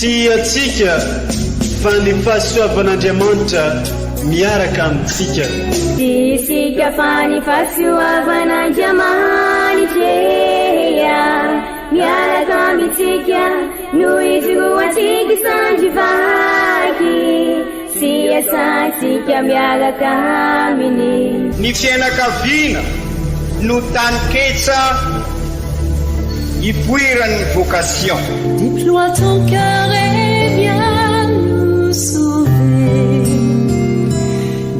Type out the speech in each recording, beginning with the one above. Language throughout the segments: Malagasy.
Atsika fa ny fahasoavan'Andriamanitra miaraka amintsika. Isika fa ny fahasoavan'Andriamanitra miaraka amintsika noho izoatsika sandrivaky sy asantsika miaraka aminy. Ny fianakaviana no taniketsa ipoiran'ny vocation. Déploie ton cœur et viens nous sauver.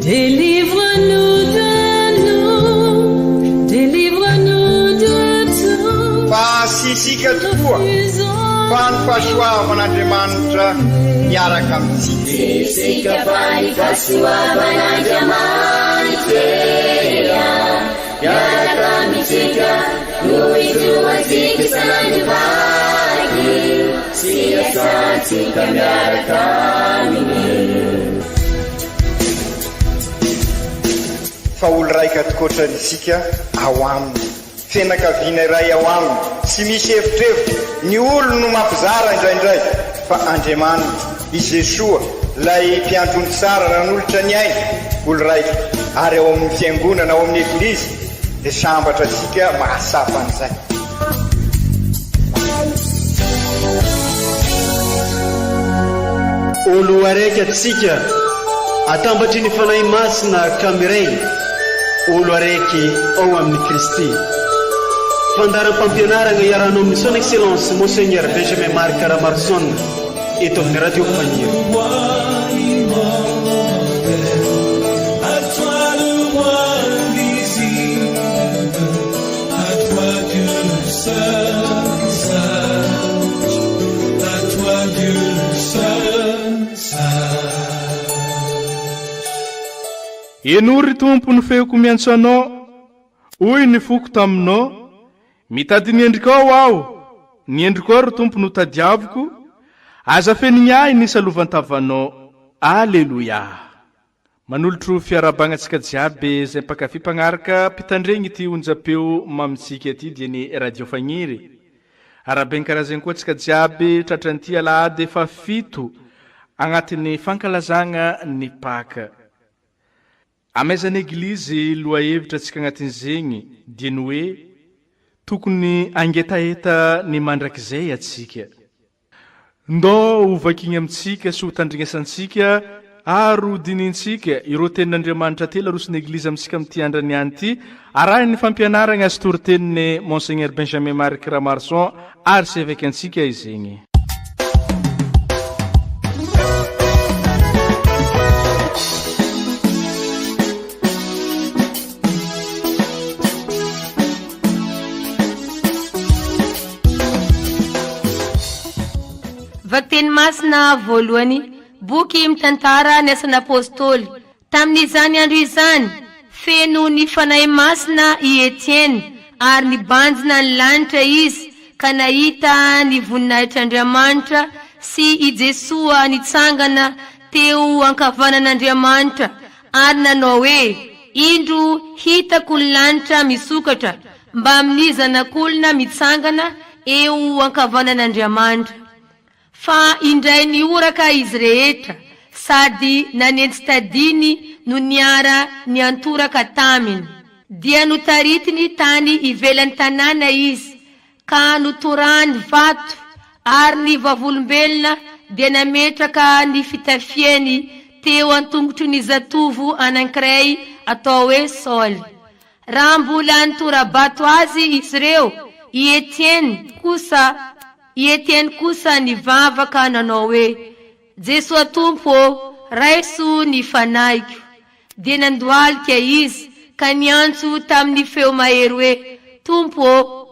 Délivre-nous de tout. Fa sisika tokoa fa ny fahasoavan'Andriamanitra miaraka amintsika. Sisika fa ny fahasoavan'Andriamanitra miaraka amintsika noho izoatsika sandrivaky sy asantsika miaraka aminy. Fa olo raika tokoatran'isika ao aminy, fianakaviana iray ao aminy, tsy misy evitrevitra. Ny olo no mampizara indraindray, fa Andriamanitra i Jesoa lay mpiandrony tsara ran'olotra ny aina, olo raika. Ary ao amin'ny fiangonana, ao amin'ny eglizy dia sambatra antsika mahasapa an'izay. Olo araiky atsika atambatry ny fanahy masina kamiray, olo araiky ao amin'ny Kristy. Fandaram-pampianarana iarahana amin'ny son excellence Monseigneur Benjamin Marc Ramarson eto amin'ny radio Faniry. Enory tompo ny feoko miantso anao, hoy ny foko taminao, mitady ny endrika ao aho, ny endriko ao ry tompo no tadiaviko, aza feny ahy ny salovantavanao. Alleluia. Manolotro fiarabangatsika jiaby izay mpakafy mpagnaraka mpitandregny ity onjam-peo mamitsika ity dia ny radio Faniry. Arabenkarazany koa tsika jiaby tratran'ity alahady efa 7 agnatin'ny fankalazagna ny Paka. Amezany eglizy loha hevitra tsika agnatin'izegny dia ny hoe tokony angetaeta ny mandrakizay atsika. Ndao hovakigny amintsika sy ho tandrignasantsika ary ho dinintsika ireo tenin'Andriamanitra telo arosony eglizy amintsika amin'ity andrany ihany ity, arahiny ny fampianarana azy toriteniny Monseigneur Benjamin Marc Ramarson ary sy avec antsika izegny. Vateny masina voalohany, boky mitantara ny asan'ny apôstôly. Tamin'izany andro izany, feno ny fanahy masina i Etienne, ary nibanjina ny lanitra izy, ka nahita ny voninahitr'Andriamanitra sy i Jesoa nitsangana teo ankavanan'Andriamanitra, ary nanao hoe, indro hitako ny lanitra misokatra, mba amin'ny zanak'olona mitsangana eo ankavanan'Andriamanitra. Fa indray ny oraka izy rehetra, sady nanentsitadiny no niara ny antoraka taminy. Dia notaritiny tany ivelan'ny tanàna izy, ka notorany vato, ary ny vavolombelona dia nametraka ny fitafiany teo antongotry ny zatovo anankiray atao hoe Saul. Raha mbola nitorabato azy izy reo, i Etienne kosa nivavaka nanao hoe, Jesoa Tompo, raiso ny fanahiko. Dia nandoalika izy, ka niantso tamin'ny feo mahery hoe, Tompo,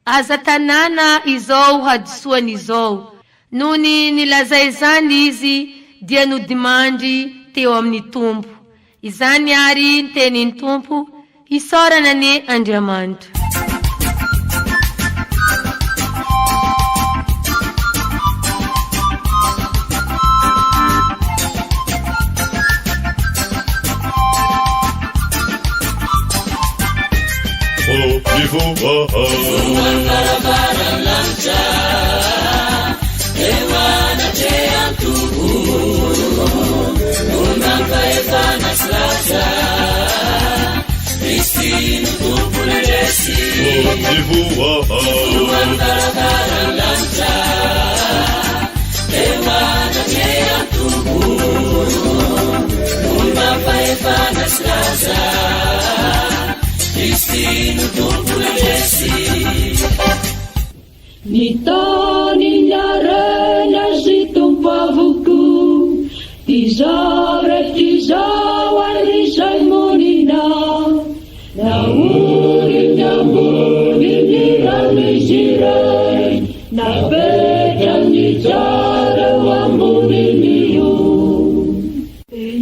aza tanàna izao hadisoany izao. Nony nilazay izany izy, dia nodimandry teo amin'ny Tompo. Izany ary ny tenin'ny Tompo, isaorana ny Andriamanitra. Nitani nyarena zitumpavuku Tizare tizawari saimonina Na uri nyambuni niramizirai Na beta nitare wamuniniyo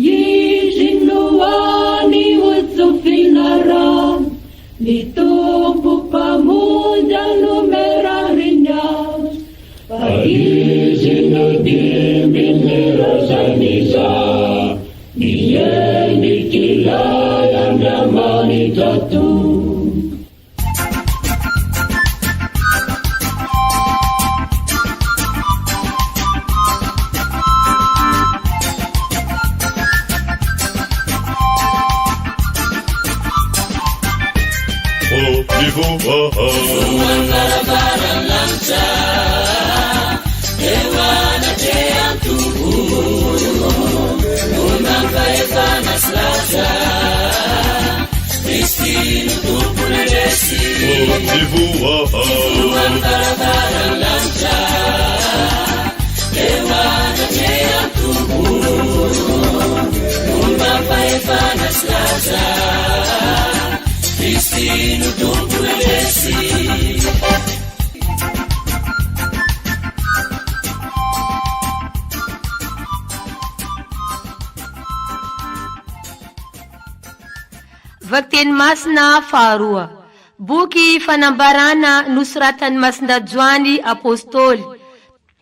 Yizinuani utufinara Nitumpu pamuja numerarinya Paizinu diminira sanisa Niye nikilaya nyamani tatu Vakteny masina faharoa. Boky fanambarana nosoratany Masinda Joany apôstôly.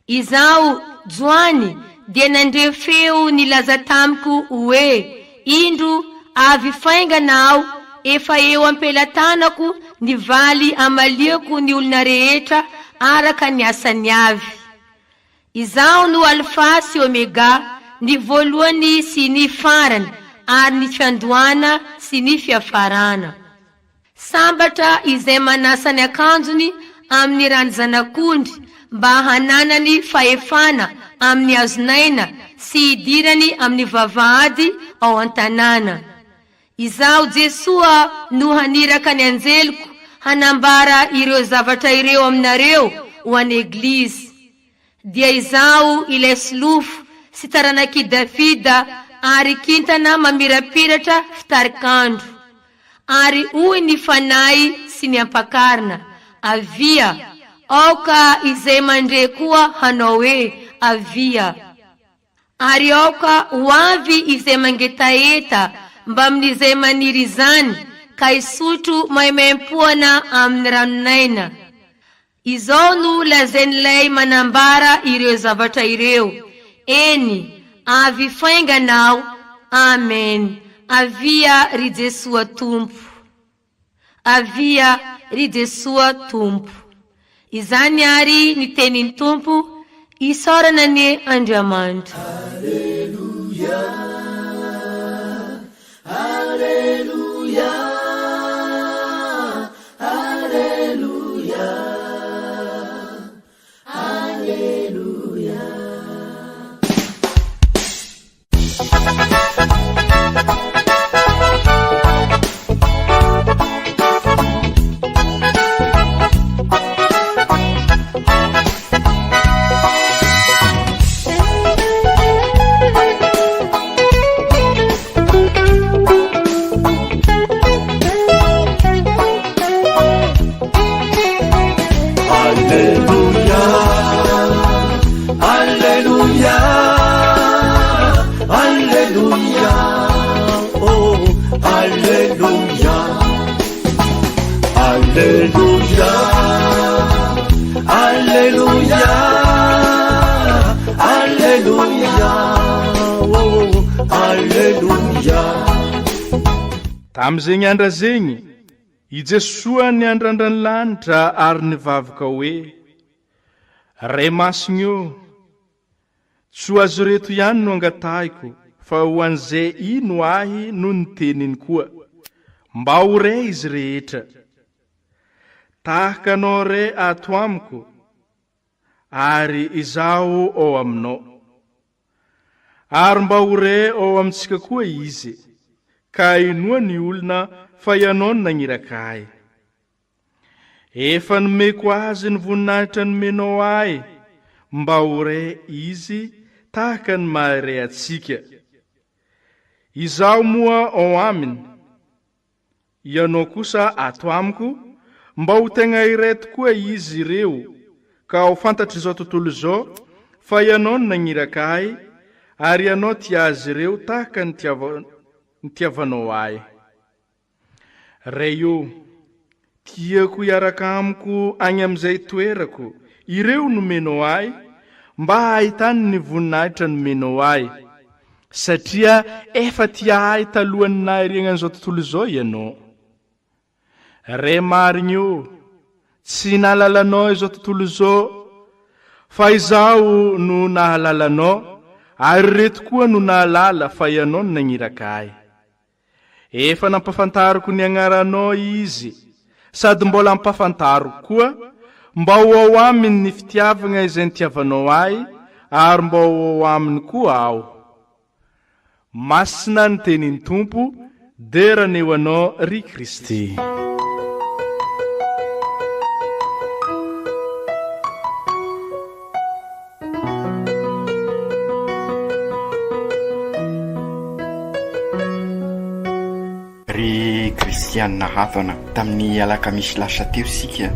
Izao Joany dia nandre feo nilaza tamiko hoe indro avy fainganao efa eo ampelantanako nivaly amaliako ny olona rehetra araka ny asany avy. Izao no alfa sy omega, ny voalohany sy ny farany, ary ny fiandohana sy ny fiafarana. Sambatra izay manasa ny akanjony amin'ny rany zanak'ondry mba hananany fahefana amin'ny azonaina sy idirany amin'ny vavahady ao an-tanàna. Izao Jesua no haniraka ny anjeliko hanambara ireo zavatra ireo aminareo ho an'ny eglizy. Dia izao ilay silofo sy taranaki Davida ary kintana mamirapiratra fitarikandro. Ary hoy ny fanahy sy ny ampakarina, avia, aoka izay mandre koa hanao hoe avia. Ary aoka ho avy izay mangetaeta mba amin'izay maniry izany ka hisotro maimai-poana amin'ny ranonaina. Izao no lazain'ilay manambara ireo zavatra ireo. Eny, avy fainganao. Amen. Avia ry Jesua Tompo. Avia ry Jesua Tompo. Izany ary ny tenin'ny Tompo, isaorana ny Andriamanitra. Alleluia. Alleluia. Alleluia. Alleluia. Tam'izegny andra zegny, i Jesua ny andrandrany lanitra ary nivavaka hoe: Ray masiny io tsy ho azo reto ihany no angatahiko fa ho an'izay ino ahy no ny teniny koa mba ho ray izy rehetra tahaka anao ray ato amiko ary izaho ao aminao ary mba ho ray ao amintsika koa izy ka inoa ny olona fa ianao no nagniraka ahy efa nomeko azy ny voninahitra nomenao ahy mba ho ray izy tahaka ny maharay atsika izaho moa ao aminy ianao kosa ato amiko mba ho tegna iray tokoa izy ireo ka ho fantatra izao tontolo izao fa ianao no nagniraka ahy ary ianao tia azy ireo tahaka ny tiavanao ahy ray io tiako hiaraka amiko any amin'izay toerako ireo nomenao ahy mba hahitany ny voninahitra nomenao ahy satria efa tia ahy talohany nahirianan'izao tontolo izao ianao ray marigny io tsy nahalalanao izao tontolo izao fa izaho no nahalalanao ary reto koa no nahalala fa ianao no nagniraka ahy efa nampafantariko ny agnaranao izy sady mbola ampafantariko koa mba ho ao aminy ny fitiavagna izay nitiavanao ahy ary mba ho ao aminy koa aho masina ny teniny tompo dera neo anao ry Kristy kristianina havana tamin'ny alakamisy lasa teo sika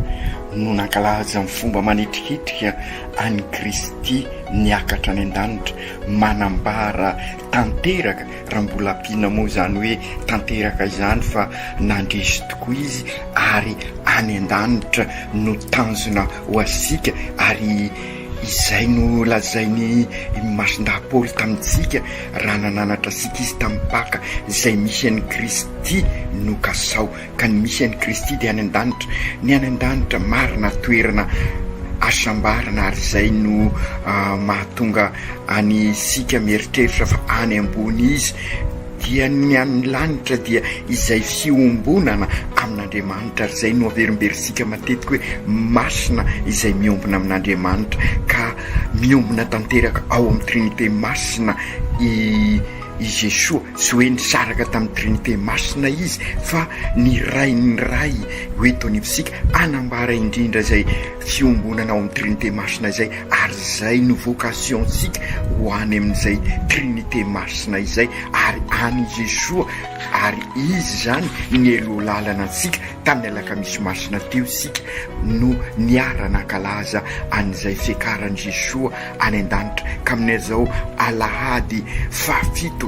no nankalaza amin'ny fomba manitrikitrika any Kristy niakatra any an-danitra manambara tanteraka raha mbola ampiana moa zany hoe tanteraka izany fa nandresy tokoa izy ary any an-danitra no tanjona ho asika ary izay no lazainy masindaha Paoly tamintsika raha nananatra sika izy tamin'ny paka izay misy an'i Kristy no kasao ka ny misy an'i Kristy dia any an-danitra ny any an-danitra marina toerana asambarana ary izay no mahatonga any sika mieritreritra fa any ambony izy dia ny any lanitra dia izay fiombonana amin'Andriamanitra ary izay no averimberisika matetika hoe masina izay miombona amin'Andriamanitra ka miombona tanteraka ao amin'ny trinité masina i Jesosy sy hoe nisaraka tamin'ny trinité masina izy fa ny ray hoe tonivosika anambara indrindra izay fiombonana ao amin'ny trinité masina izay ary izay no vocation sika ho any amin'izay trinité masina izay ary any Jesosy ary izy zany ny elo lalana antsika tamin'ny alakamisy masina teo sika no niara nankalaza an'izay fiakaran'i Jesosy any an-danitra ka amin'izao alahady fafito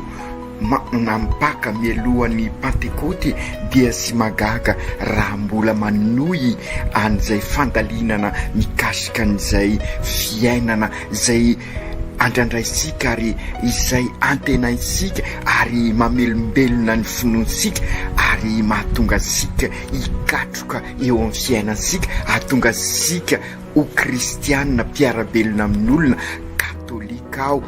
nampaka mialohan'ny Pentekoty dia sy magaga raha mbola manohy an'izay fandalinana mikasika an'izay fiainana izay andraindraysika ary izay antenaisika ary mamelombelona ny finoansika ary mahatonga sika hikatroka eo amin'ny fiainansika ahatonga sika ho kristianina mpiarabelona amin'olona katolika aho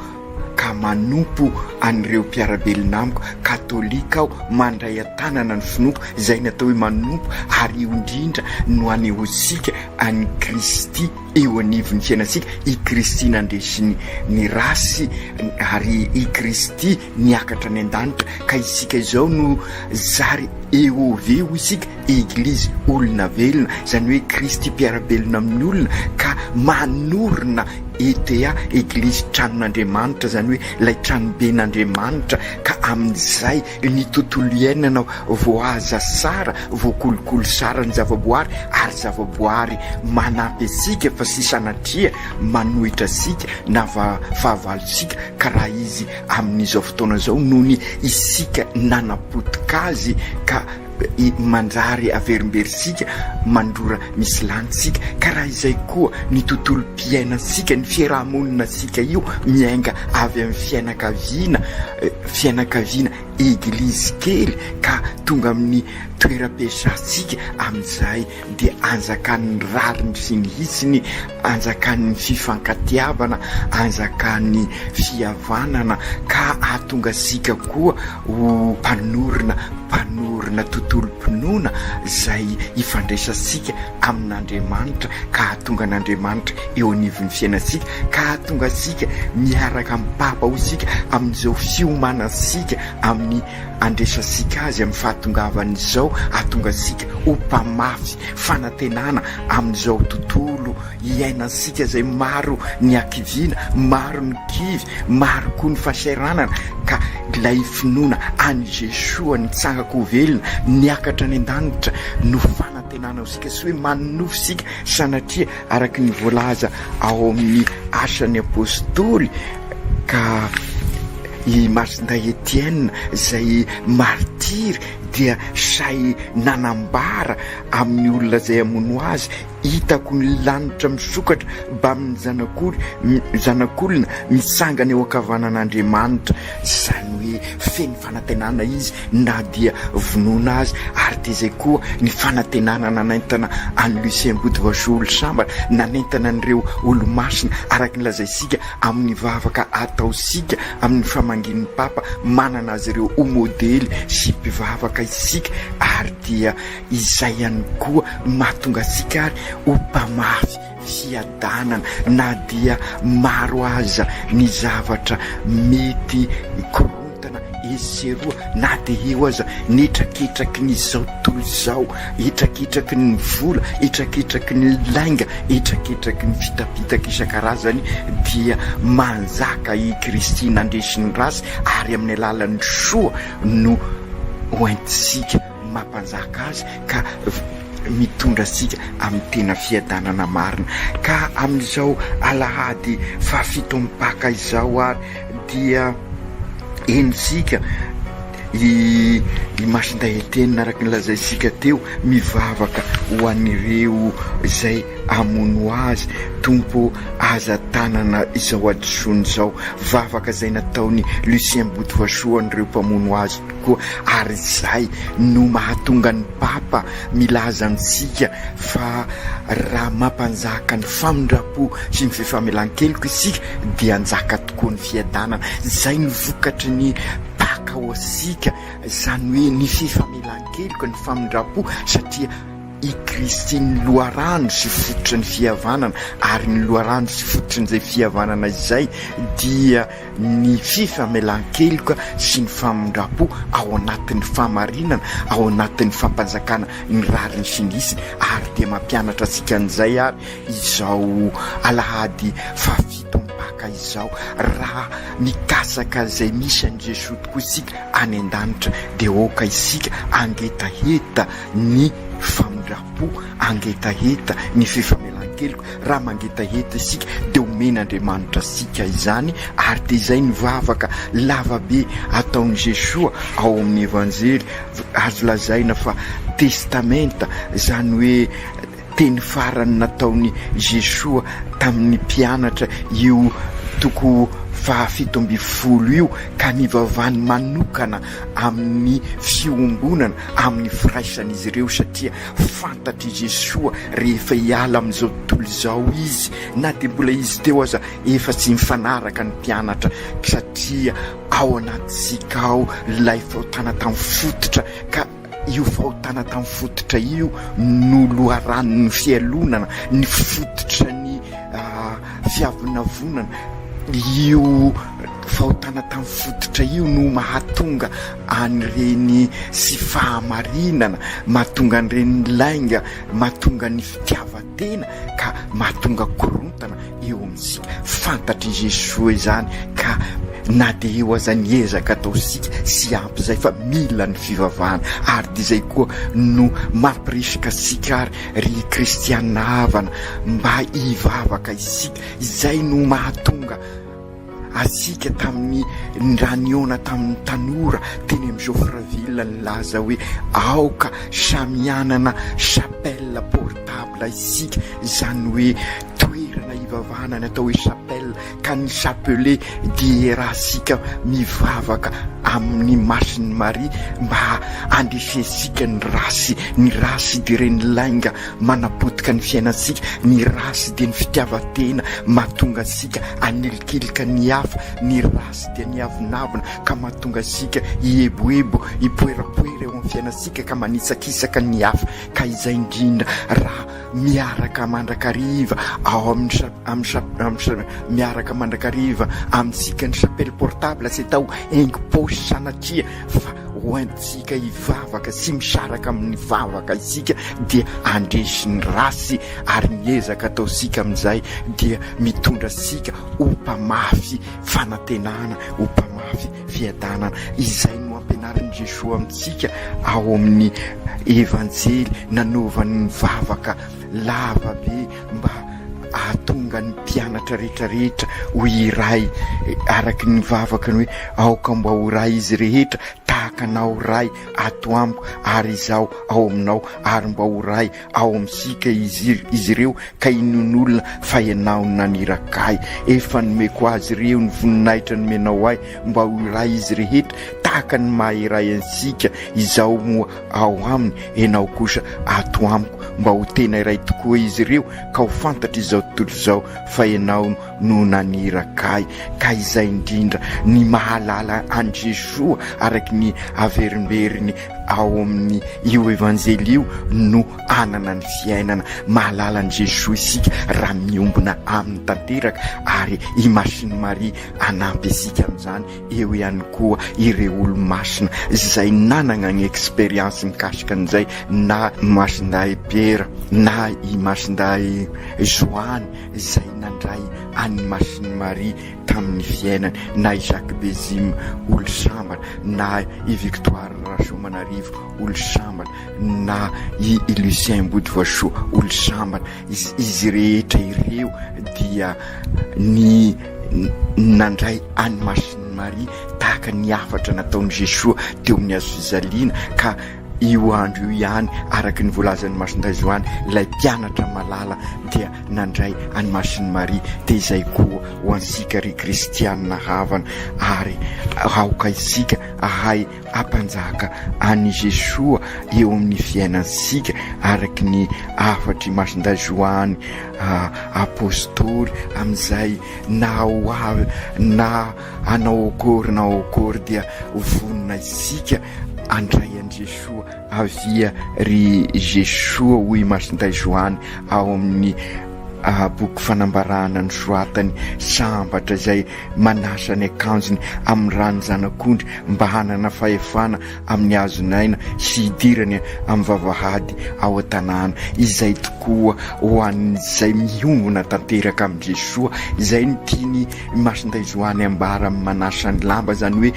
ka manompo an'ireo mpiarabelona amiko katolika aho mandray atanana ny finoako izay natao hoe manompo ary io indrindra no anehosika any Kristy eo anivon'ny fiainasika i Kristy nandresy ny rasy ary i Kristy niakatra ny an-danitra ka isika izao no zary eo veo isika eglizy olona velona zany hoe Kristy mpiarabelona amin'ny olona ka manorina ETA eglizy tranon'Andriamanitra zany hoe ilay tranoben'Andriamanitra ka amin'izay ny tontolo iainana voahaza sara voakolokolo sara ny zavaboary ary zavaboary manampy asika fa sy sanatria manohitra asika na fahavalosika ka raha izy amin'izao fotoana izao noho ny isika nanapotika azy ka manjary averimberisika mandrora misy lanitsika ka raha izay koa ny tontolo mpiainasika ny fiarahamoninasika io miainga avy amin'ny fianakaviana eglizy kely ka tonga amin'ny toeram-piasasika amin'izay dia anjakan'ny rariny sy ny hisiny, anjakan'ny fifankatiavana, anjakan'ny fihavanana ka ahatonga sika koa ho mpanorina tontolo-pinoana izay ifandraisasika amin'Andriamanitra ka ahatonga n'Andriamanitra eo anivon'ny fiainasika ka ahatonga sika miaraka amin'ny Papa ho sika amin'izao fiomanasika amin'ny andresasika azy amin'ny fahatongavan'izao ahatonga sika ho mpamafy fanantenana amin'izao tontolo iainasika izay maro ny ankiviana, maro ny kivy, maro koa ny fahasahiranana ka ilay finoana any Jesoa nitsangako velona niakatra ny an-danitra no fanantenana sika sy hoe manofo sika sanatria araky ny voalaza ao amin'ny asan'ny apôstôly ka i Marsinday Etienne izay martiry dia say nanambara amin'ny olona izay amono azy hitako ny lanitra misokatra mba amin'ny zanak'olona misangana eo ankavanan'Andriamanitra izany hoe feny fanantenana izy na dia vonoina azy ary dia izay koa ny fanantenana nanaintana any Lucien Boudvachol sambara nanaintana an'ireo olo-masina araky ny lazaisika amin'ny vavaka ataosika amin'ny famangin'ny Papa manana azy ireo ho modely sy mpivavaka isika ary dia izay ihany koa mahatonga sika ary ho mpamafy fiadanana na dia maro aza ny zavatra mety korontana eseroa na dia eo aza nitrakitraky ny zao tontolo izao, hitrakitraky ny vola, hitrakitraky ny lainga, hitrakitraky ny fitapitaka isan-karazany dia manjaka i Kristy nandresiny rasy ary amin'ny alalan'ny soa no hoentisika mampanjaka azy ka mitondra sika amin'ny tena fiadanana marina ka amin'izao alahady fahafito mipaka izao ary dia enisika i Marsinday Etienne araky nylazaisika teo mivavaka ho an'ireo izay amono azy tompo aza tanana izao adisony izao vavaka izay nataony Lucien Boudvachol an'ireo mpamono azy koa ary izay no mahatonga ny Papa milaza amintsika fa raha mampanjaka ny famindrapo sy ny fifamelan-keloka isika dia anjaka tokoa ny fiadanana izay ny vokatry ny paka ho asika izany hoe ny fifamelan-keloka ny famindrapo satria i Kristy ny loharano sy fototra ny fihavanana ary ny loharano sy fototra n'izay fihavanana izay dia ny fifamelan-keloka sy ny famindrapo ao anatin'ny famarinana, ao anatin'ny fampanjakana ny rariny sy ny hisiny ary dia mampianatra sika an'izay ary izao alahady fahafito mpaka izao raha mikasaka izay misy an'i Jesoa tokoa isika any an-danitra dia oka isika angetaheta ny famindrapo, angetaheta ny fifamelan-keloka raha mangetaheta isika dia omen'Andriamanitra sika izany ary dia izay ny vavaka lavabe ataon'i Jesoa ao amin'ny evanjely azo lazaina fa testamenta izany hoe teny farany nataon'i Jesoa tamin'ny mpianatra io toko fahafito amby folo io ka nivavany manokana amin'ny fiombonana amin'ny firaisan'izy ireo satria fantatry Jesoa rehefa hiala amin'izao tontolo izao izy na dia mbola izy teo aza efa tsy mifanaraka ny mpianatra satria ao anatisika ao ilay fahotana tamin'ny fototra ka io fahotana tamin'ny fototra io no loharano ny fialonana ny fototra ny fiavinavonana io fahotana tamin'ny fototra io no mahatonga an'ireny sy fahamarinana mahatonga an'ireny lainga mahatonga ny fitiavatena ka mahatonga korontana eo amin'isika fantatry Jesoa izany ka na dia eo aza ny ezaka ataosika sy ampy izay fa mila ny fivavahana ary dia izay koa no mampirisika sika ary ry kristiana havana mba hivavaka isika izay no mahatonga asika tamin'ny raniona tamin'ny tanora teny amin'ny Geoffreville ny laza hoe aoka samianana chapelle portable isika, izany hoe toerana ivavahana atao hoe chapelle, ka ny chapelet dia rahasika mivavaka amin'ny masiny Maria mba andresensika ny rasy dia reny lainga manapotika ny fiainantsika, ny rasy dia ny fitiavatena mahatonga asika anelikilika ny hafa, ny rasy dia ny avinavina ka mahatonga asika ieboebo ipoerapoera eo amin'ny fiainantsika ka manisakisaka ny hafa. Ka izay indrindra raha miaraka mandrakariva ao miaraka mandrakariva amintsika ny chapelle portable sy tao engy posy sanatria fa hoentsika ivavaka sy misaraka amin'ny vavaka isika dia andresy ny rasy ary miezaka ataosika amin'izay dia mitondra sika opamafy fanantenana, opamafy fiadanana. Izay no ampianarin'i Jesosy amintsika ao amin'ny evanjely nanaovan'ny vavaka lava be mba ahatonga ny mpianatra rehetrarehetra ho iray araky ny vavaka ny hoe aoka mba ho ray izy rehetra tahaka anao ray ato amiko ary izao ao aminao ary mba ho ray ao amintsika izy ireo ka inon'olona fa ianao nanirakay efa nomeko azy ireo ny voninahitra nomenao ahy mba ho ray izy rehetra tahaka ny maha-iray ansika izao moa ao aminy ianao kosa ato amiko mba ho tena iray tokoa izy ireo ka ho fantatra izao tontolo izao fa ianao no nanirakay. Ka izay indrindra ny mahalala an Jesosy araky ny averimberiny ao amin'ny io evanjely io no anana ny fiainana. Mahalala an Jesosy isika raha miombona amin'ny tanteraka ary i masiny Maria anampy asika amin'izany. Eo ihany koa ireo olo-masina izay nanana ny expérience mikasika an'izay, na masinday Pierre na i masinday Joany izay nandray any masiny Maria tamin'ny fiainany, na i Jacques Bezim olo sambana, na i Victoire Rasomanarivo olo sambana, na i Lucien Boudvoiseau olo sambana. Izy rehetra ireo dia ny nandray any masiny Maria tahaka ny afatra nataon'i Jesosy teo amin'ny hazo fizaliana. Ka io andro io ihany araky ny voalazan'ny masinday Joany ilay mpianatra malala dia nandray any masiny Maria. Dia izay koa ho ansika ry kristianina havana ary aoka isika ahay ampanjaka any Jesosy eo amin'ny fiainansika araky ny afatry masinday Joany apôstôly amin'izay na ho avy na anao akory dia vonona isika andray an Jesosy avia ry Jesosy hoy masinday Joany ao amin'ny boky fanambarana ny soatany sambatra izay manasa ny akanjony amin'ny rano zanak'ondry mba hanana fahefana amin'ny hazonaina sy hidirany amin'ny vavahady ao an-tanàna. Izay tokoa ho an'izay miombona tanteraka amin'ny Jesosy. Izay ny tiany masinday Joany ambara amin'ny manasa ny lamba, zany hoe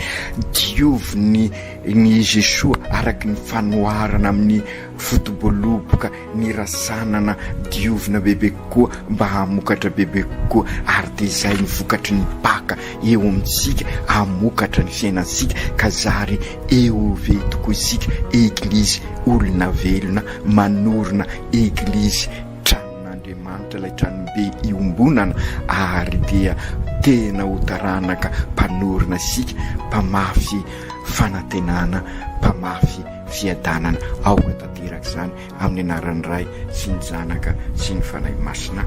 diovy ny Jesosy araky ny fanoharana amin'ny fotoboloboka ny rasanana diovina bebe koa mba hamokatra bebe koa, ary dia izay ny vokatry ny baka eo amintsika hamokatra ny fiainansika ka zary eo ve tokoa isika eglizy olona velona manorina eglizy tranon'Andriamanitra ilay tranobe iombonana, ary dia tena ho taranaka mpanorina isika, mpamafy fanantenana, mpamafy fiadanana ao tanteraka izany amin'ny anaran'ny Ray sy ny Zanaka sy ny Fanahy Masina.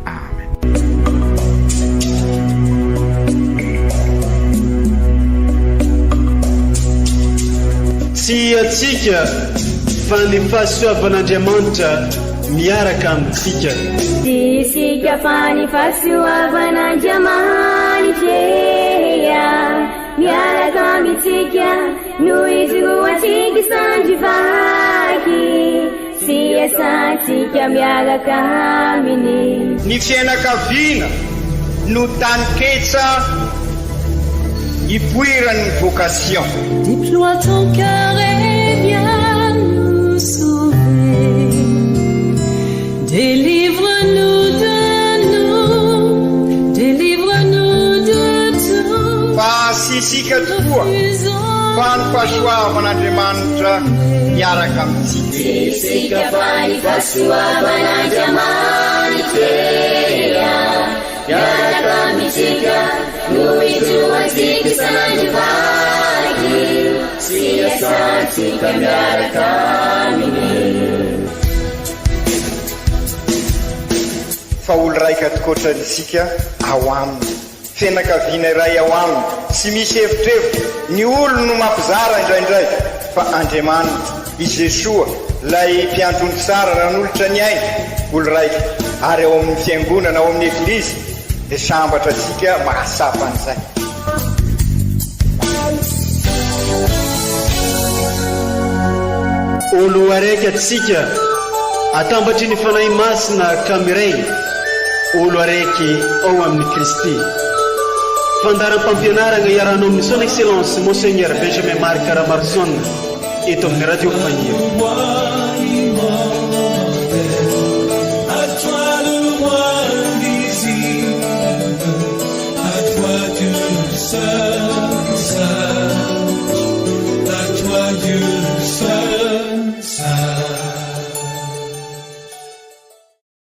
Amen. Tsy atsika fa ny fahasoavan'Andriamanitra miaraka amintsika. Tsy isika fa ny fahasoavan'Andriamanitra miaraka amintsika no izy ho atsika sandrivaky, sy asantsika miaraka aminy. Ny fianakaviana no taniketsa ipoiran'ny vocation. Déploie ton cœur et viens nous sauver. Délivre-nous de nous, délivre-nous de tout. fitiavan'Andriamanitra miaraka amintsika. Isika fanifasoavan'Andriamanitra miaraka amintsika no ijoatsika isan'andrivaky sy asantsika miaraka aminy. Fa olo raika tokoatran'isika ao aminy, fianakaviana iray ao aminy, tsy misy hevitrevitra. Ny olo no mampizara indraindray, fa Andriamanitra i Jesoa lay mpiantony tsara ran'olotra ny aina, olo raika. Ary ao amin'ny fiangonana, ao amin'ny eglizy, dia sambatra atsika mahasapa an'izay. Olo araiky atsika atambatry ny fanahy masina kamiray, olo araiky ao amin'ny Kristy. Fandaram-pampianarana iarana amin'ny son excellence Monseigneur Benjamin Marc Ramarson eto amin'ny radio Faniro.